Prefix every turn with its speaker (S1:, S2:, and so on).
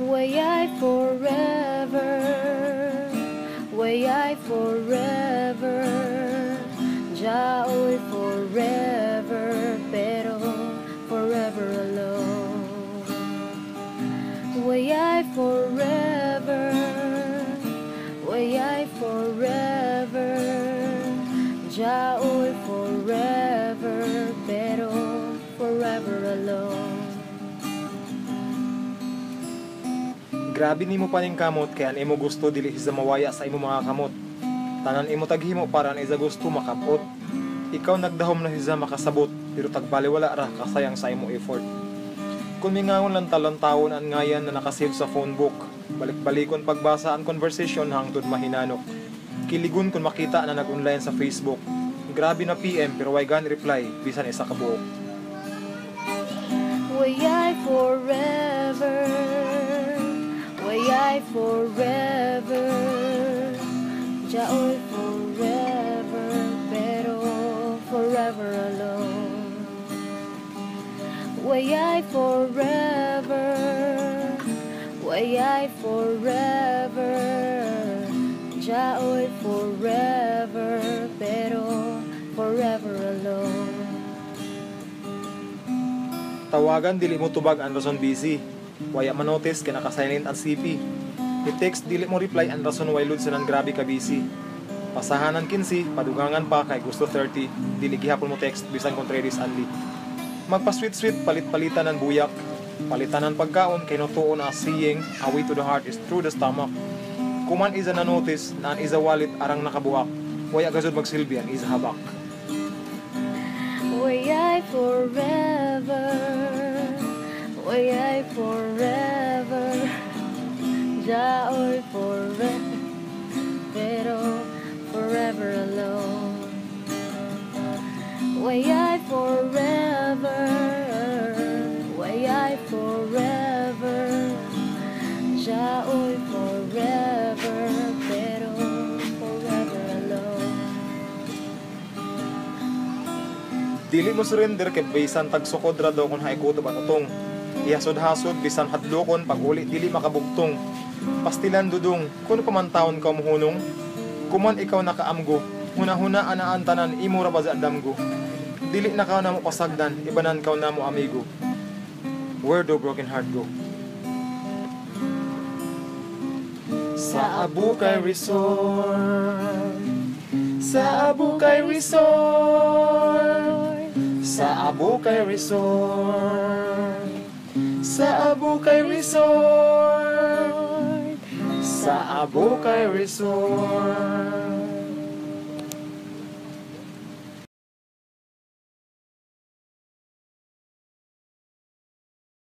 S1: Way I forever, way I forever, Jaoy forever, pero forever alone. Way I forever, way I forever, Jaoy forever, pero forever alone.
S2: Grabe nimo paning kamot kaya imo gusto dili sa mawaya sa imo mga kamot. Tanan imo taghimo para na isa gusto makapot. Ikaw nagdahom na siya makasabot pero tagbaliwala ra kasayang sa imo effort. Kung mingaon lang talon-tawon ang ngayan na nakasave sa phone book, balik-balikon pagbasa ang conversation hangtod mahinanok. Kiligon kung makita na nag-online sa Facebook. Grabe na PM pero why gan reply bisan isa ka buok.
S1: Way I forever, way I forever, Jaoy forever, pero forever alone. Way I forever, way I forever, Jaoy forever, pero forever alone.
S2: Tawagan dili mo tubag ang rason busy. Waya manotice kay naka-silent ang CP. I-text dili mo reply ang rason why lud sanan grabe ka busy. Pasahanan 15, padugangan pa kay gusto 30, dili gihapon mo text bisan kung traders only. Magpa sweet palit-palitan ng buyak. Palitan ng pagkaon kay no tuon na saying, a way to the heart is through the stomach. Kuman isa na notice na ang isa wallet arang nakabuak. Waya gazud magsilbi ang isa habak.
S1: Way I forever, way I forever, Jaoy forever, pero forever alone. Way I forever, way I forever, Jaoy forever, pero forever alone.
S2: Dili mo surrender kay bisan tagsukod ra daw kung haikutob ang utong. Ihasod-hasod bisan hadlokon pag uli dili makabugtong. Pastilan dudong kuno pa man taon ka muhunong. Kuman ikaw nakaamgo, huna-huna anaan tanan imo ra ba sa damgo. Dili na ka na mo pasagdan, ibanan ka na mo amigo. Where do broken heart go? Sa Abukay Resort, sa Abukay Resort, sa Abukay Resort, sa Abukay Resort, sa Abukay Resort.